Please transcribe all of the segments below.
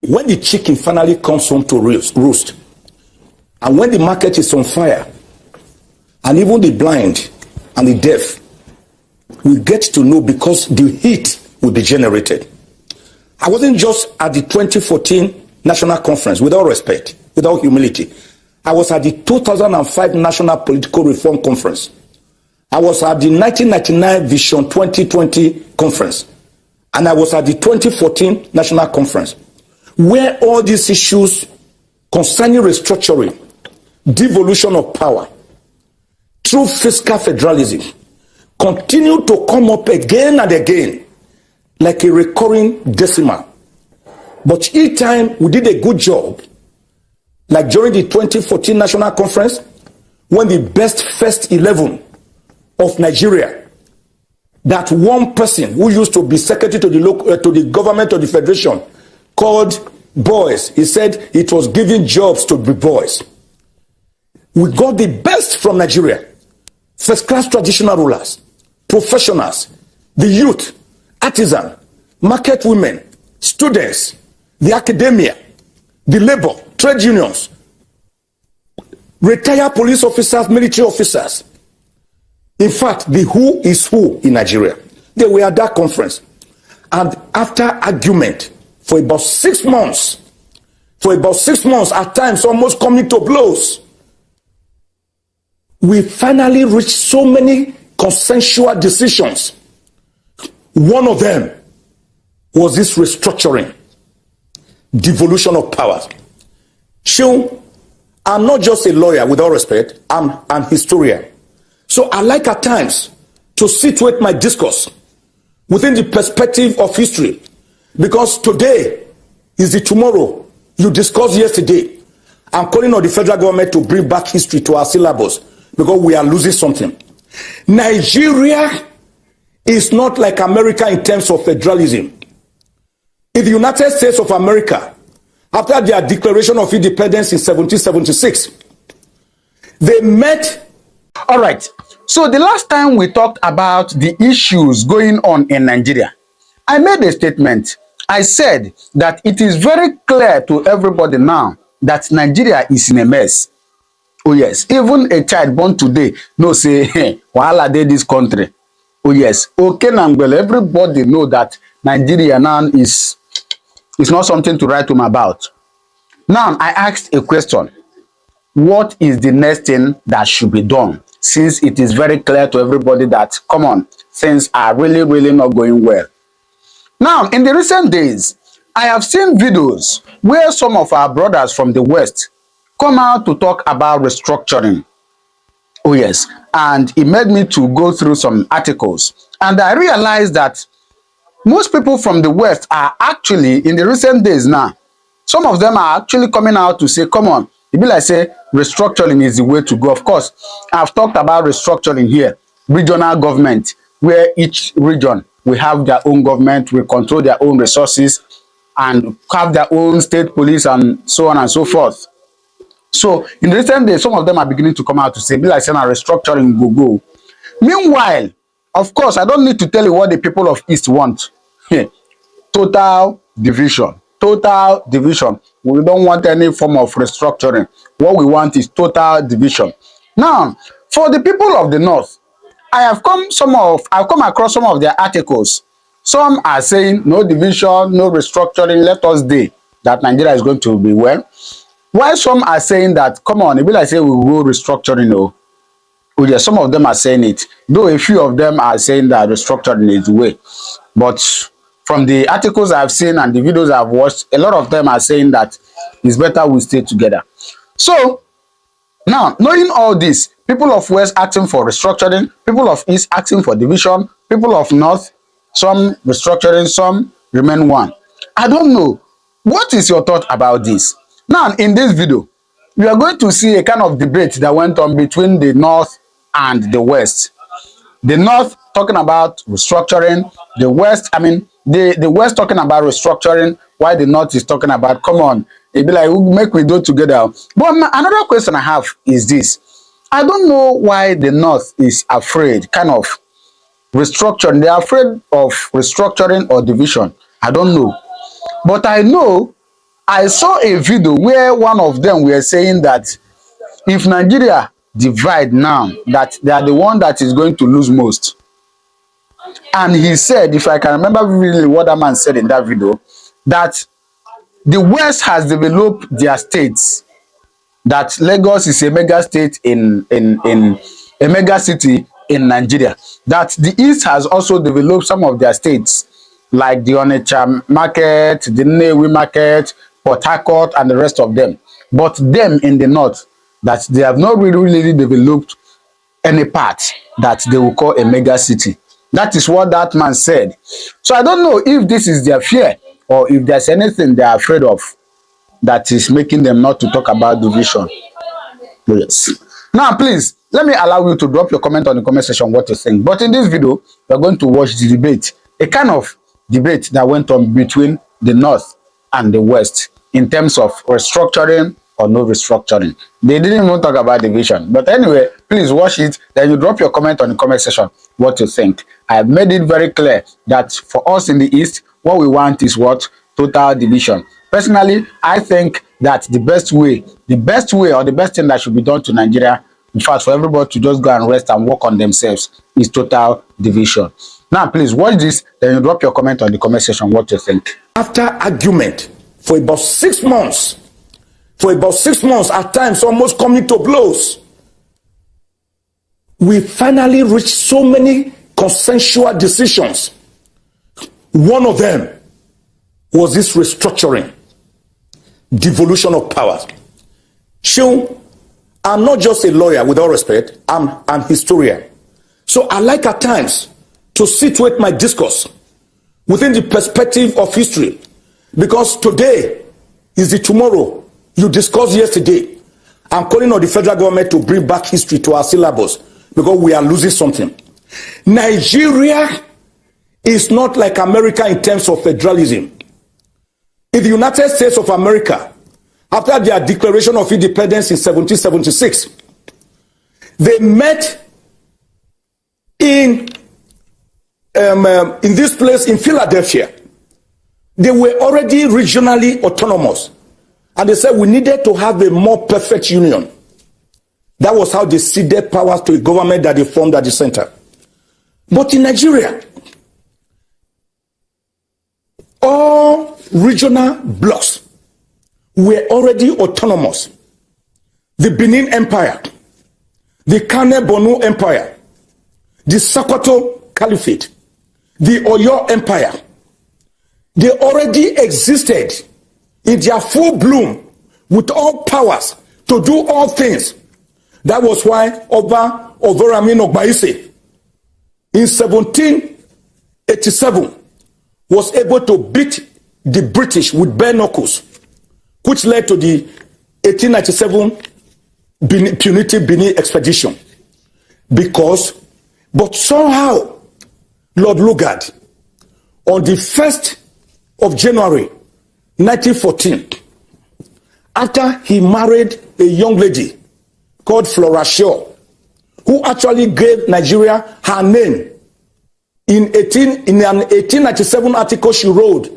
When the chicken finally comes home to roost, and when the market is on fire, and even the blind and the deaf will get to know because the heat will be generated. I wasn't just at the 2014 National Conference, without respect, without humility. I was at the 2005 National Political Reform Conference. I was at the 1999 Vision 2020 Conference. And I was at the 2014 National Conference, where all these issues concerning restructuring, devolution of power, through fiscal federalism, continue to come up again and again like a recurring decimal. But each time we did a good job, like during the 2014 National Conference, when the best first 11 of Nigeria, that one person who used to be secretary to the government of the federation called boys, he said it was giving jobs to the boys. We got the best from Nigeria. First class traditional rulers, professionals, the youth, artisan, market women, students, the academia, the labor, trade unions, retired police officers, military officers. In fact, the who is who in Nigeria. They were at that conference. And after argument for about 6 months, at times almost coming to blows, we finally reached so many consensual decisions. One of them was this restructuring, devolution of powers. So, I'm not just a lawyer, with all respect, I'm an historian. So I like at times to situate my discourse within the perspective of history, because today is the tomorrow you discussed yesterday. I'm calling on the federal government to bring back history to our syllabus, because we are losing something. Nigeria is not like America in terms of federalism. In the United States of America, after their declaration of independence in 1776, they met. All right. So the last time we talked about the issues going on in Nigeria, I made a statement. I said that it is very clear to everybody now that Nigeria is in a mess. Oh yes, even a child born today no say, hey, wahala dey this country. Oh yes, okay, Nangbele, everybody know that Nigeria now is not something to write home about. Now I asked a question. What is the next thing that should be done? Since it is very clear to everybody that, come on, things are really not going well. Now, in the recent days, I have seen videos where some of our brothers from the West come out to talk about restructuring. Oh yes, and it made me to go through some articles. And I realized that most people from the West are actually, in the recent days now, some of them are actually coming out to say, come on, it be like say restructuring is the way to go. Of course, I've talked about restructuring here, regional government, where each region will have their own government, will control their own resources, and have their own state police and so on and so forth. So in recent days, some of them are beginning to come out to say, be like saying a restructuring go. Meanwhile, of course, I don't need to tell you what the people of East want. Total division. Total division. We don't want any form of restructuring. What we want is total division. Now, for the people of the North, I've come across some of their articles. Some are saying no division, no restructuring, let us day that Nigeria is going to be well. While some are saying that, come on, it be like say we will go restructuring. Oh yeah, some of them are saying it, though a few of them are saying that restructuring is the way. But from the articles I've seen and the videos I've watched, a lot of them are saying that it's better we stay together. So now, knowing all this, people of West asking for restructuring, people of East asking for division, people of North, some restructuring, some remain one. I don't know. What is your thought about this? Now, in this video, we are going to see a kind of debate that went on between the North and the West. The North talking about restructuring, the West, the West talking about restructuring, while the North is talking about, come on, it be like, make we do together. But another question I have is this. I don't know why the North is afraid, kind of restructuring. They are afraid of restructuring or division. I don't know. But I know I saw a video where one of them were saying that if Nigeria divide now, that they are the one that is going to lose most. And he said, if I can remember really what that man said in that video, that the West has developed their states, that Lagos is a mega state in a mega city in Nigeria, that the East has also developed some of their states, like the Onitsha market, the Nnewi market, Port Harcourt, and the rest of them. But them in the North, that they have not really developed any part that they will call a mega city. That is what that man said. So I don't know if this is their fear or if there's anything they are afraid of that is making them not to talk about division. Yes. Now, please, let me allow you to drop your comment on the comment section what you think. But in this video, we're going to watch the debate, a kind of debate that went on between the North and the West in terms of restructuring or no restructuring. They didn't even talk about division. But anyway, please watch it. Then you drop your comment on the comment section what you think. I have made it very clear that for us in the East, what we want is what? Total division. Personally, I think that the best way or the best thing that should be done to Nigeria, in fact, for everybody to just go and rest and work on themselves, is total division. Now, please watch this. Then you drop your comment on the comment section what you think. After argument for about 6 months, at times almost coming to blows, we finally reached so many consensual decisions. One of them was this restructuring, devolution of powers. Seun, I'm not just a lawyer, with all respect, I'm an historian. So I like at times to situate my discourse within the perspective of history, because today is the tomorrow you discussed yesterday. I'm calling on the federal government to bring back history to our syllabus, because we are losing something. Nigeria is not like America in terms of federalism. In the United States of America, after their declaration of independence in 1776, they met in this place in Philadelphia. They were already regionally autonomous, and they said we needed to have a more perfect union. That was how they ceded powers to a government that they formed at the center. But in Nigeria, all regional blocks were already autonomous. The Benin Empire, the Kane Bonu Empire, the Sokoto Caliphate, the Oyo Empire, they already existed in their full bloom with all powers to do all things. That was why Oba Overamin Ogbaise in 1787 was able to beat the British with bare knuckles, which led to the 1897 punitive Benin expedition. But somehow, Lord Lugard, on the 1st of January 1914, after he married a young lady called Flora Shaw, who actually gave Nigeria her name in an 1897 article she wrote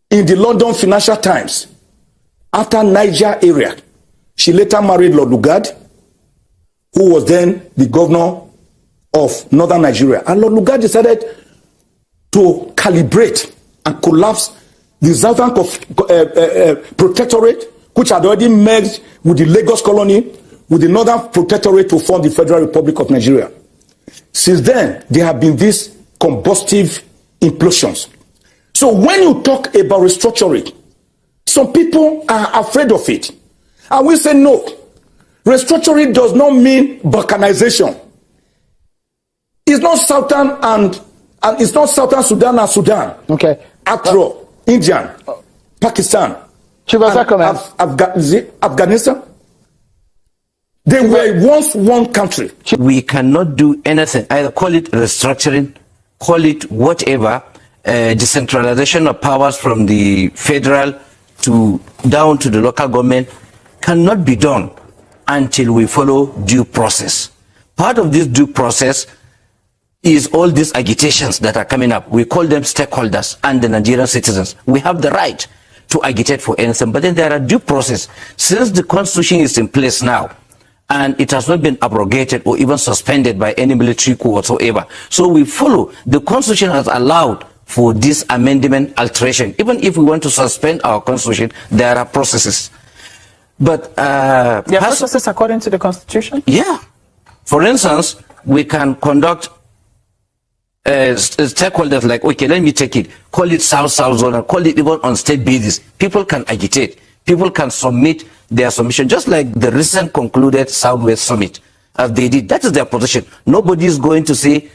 in the London Financial Times. After Niger area, she later married Lord Lugard, who was then the governor of northern Nigeria. And Lord Lugard decided to calibrate and collapse the Southern Protectorate, which had already merged with the Lagos colony, with the Northern Protectorate to form the Federal Republic of Nigeria. Since then, there have been these combustive implosions. So when you talk about restructuring, some people are afraid of it. And we say no. Restructuring does not mean balkanization. It's not Southern and it's not Southern Sudan and Sudan. Okay. Afro, Indian, Pakistan, Afghanistan. They were once one country. We cannot do anything, either call it restructuring, call it whatever, decentralization of powers from the federal to down to the local government cannot be done until we follow due process. Part of this due process is all these agitations that are coming up. We call them stakeholders and the Nigerian citizens. We have the right to agitate for anything. But then there are due process. Since the constitution is in place now, and it has not been abrogated or even suspended by any military coup whatsoever. So we follow. The constitution has allowed for this amendment alteration. Even if we want to suspend our constitution, there are processes. But there are processes according to the constitution? Yeah. For instance, we can conduct stakeholders like, okay, let me take it, call it South-South zone, and call it even on state basis. People can agitate. People can submit their submission, just like the recent concluded Southwest Summit, as they did. That is their position. Nobody is going to say,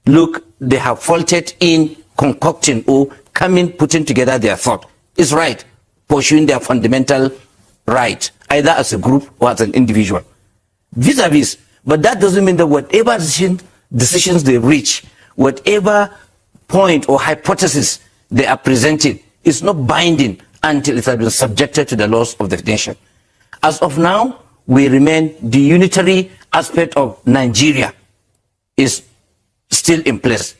look, they have faulted in concocting or putting together their thought. It's right, pursuing their fundamental right, either as a group or as an individual. Vis-a-vis, but that doesn't mean that whatever decisions they reach, whatever point or hypothesis they are presenting is not binding until it has been subjected to the laws of the nation. As of now, we remain, the unitary aspect of Nigeria is still in place.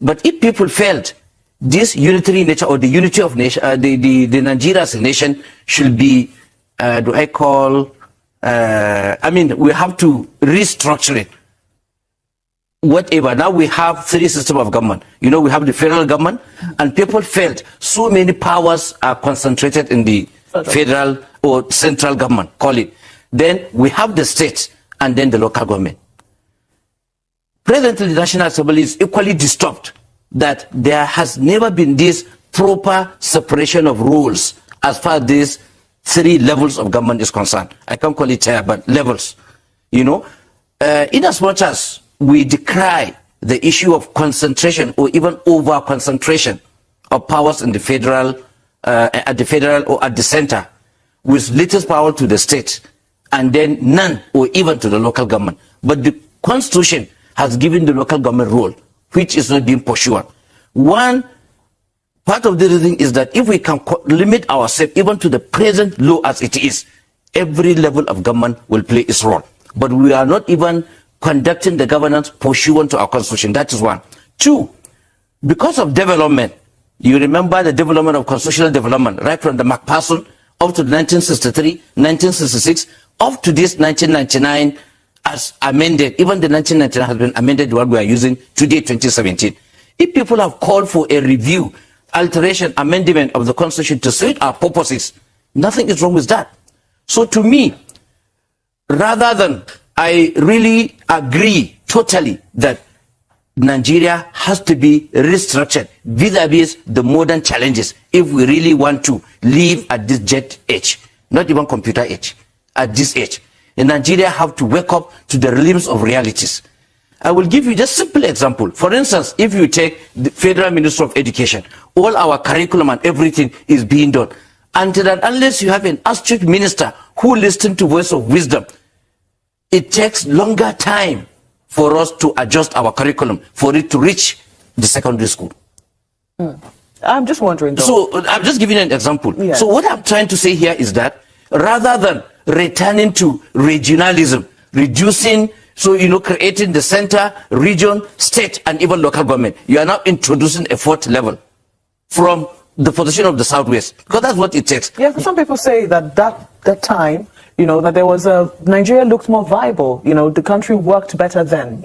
But if people felt this unitary nature or the unity of nation, the Nigeria as a nation should be, we have to restructure it. Whatever. Now we have three systems of government. You know, we have the federal government, and people felt so many powers are concentrated in the federal or central government, call it. Then we have the states and then the local government. Presently, the National Assembly is equally disturbed that there has never been this proper separation of roles as far as these three levels of government is concerned. I can't call it tier, but levels. You know, in as much as we decry the issue of concentration or even over concentration of powers in the federal, at the federal or at the center, with little power to the state and then none or even to the local government. But the constitution has given the local government role, which is not being pursued. One part of the reason is that if we can limit ourselves even to the present law as it is, every level of government will play its role. But we are not even conducting the governance pursuant to our constitution. That is one. Two, because of development, you remember the development of constitutional development, right from the MacPherson up to 1963, 1966, up to this 1999 as amended. Even the 1999 has been amended, what we are using today, 2017. If people have called for a review, alteration, amendment of the constitution to suit our purposes, nothing is wrong with that. So to me, rather than, I really agree totally that Nigeria has to be restructured vis-a-vis the modern challenges if we really want to live at this jet age, not even computer age, at this age. And Nigeria have to wake up to the realms of realities. I will give you just a simple example. For instance, if you take the Federal Minister of Education, all our curriculum and everything is being done. Until and unless you have an astute minister who listens to voice of wisdom, it takes longer time for us to adjust our curriculum, for it to reach the secondary school. I'm just wondering though. So I'm just giving an example. Yes. So what I'm trying to say here is that rather than returning to regionalism, reducing, so creating the center, region, state, and even local government, you are now introducing a fourth level from the position of the Southwest, because that's what it takes. Yeah, some people say that that time, that there was Nigeria looked more viable. The country worked better then.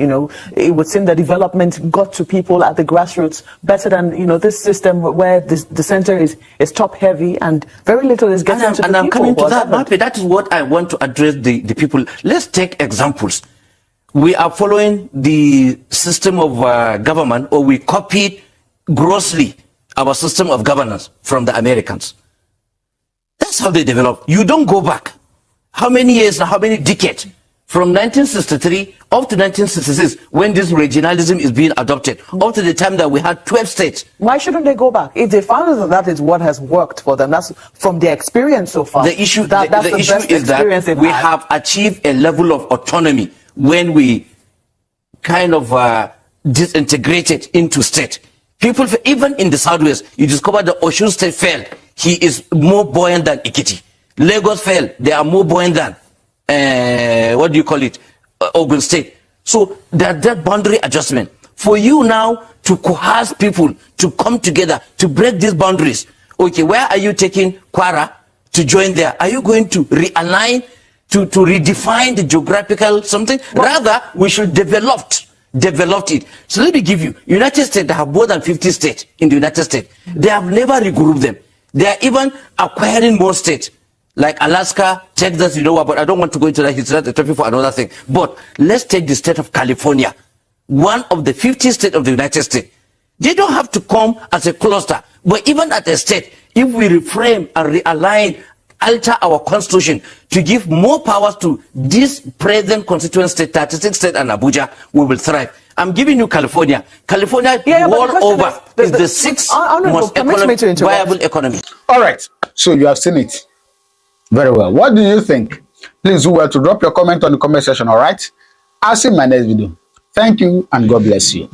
It would seem the development got to people at the grassroots better than, this system where the center is top heavy and very little is getting to the people. And I'm coming to that, Mape. That is what I want to address the people. Let's take examples. We are following the system of government, or we copied grossly our system of governance from the Americans. That's how they developed. You don't go back. How many years, how many decades? From 1963 up to 1966, when this regionalism is being adopted, up to the time that we had 12 states. Why shouldn't they go back? If they found that that is what has worked for them, that's from their experience so far. The issue, the issue is that we have achieved a level of autonomy when we kind of disintegrated into state. People, even in the Southwest, you discover the Osun State fell. He is more buoyant than Ikiti. Lagos fell. They are more buoyant than, Ogun State. So that boundary adjustment. For you now to coerce people to come together, to break these boundaries, Okay, where are you taking Kwara to join there? Are you going to realign, to redefine the geographical something? Rather, we should develop it. So let me give you, United States, they have more than 50 states in the United States. They have never regrouped them. They are even acquiring more states, like Alaska, Texas, but I don't want to go into that. It's not a topic for another thing. But let's take the state of California, one of the 50 states of the United States. They don't have to come as a cluster, but even at a state, if we reframe and realign, alter our constitution to give more powers to this present constituent state, 36 state and Abuja, we will thrive. I'm giving you California. California, all over, is the sixth most viable economy. All right, so you have seen it. Very well. What do you think? Please do well to drop your comment on the comment section, all right? I'll see you in my next video. Thank you, and God bless you.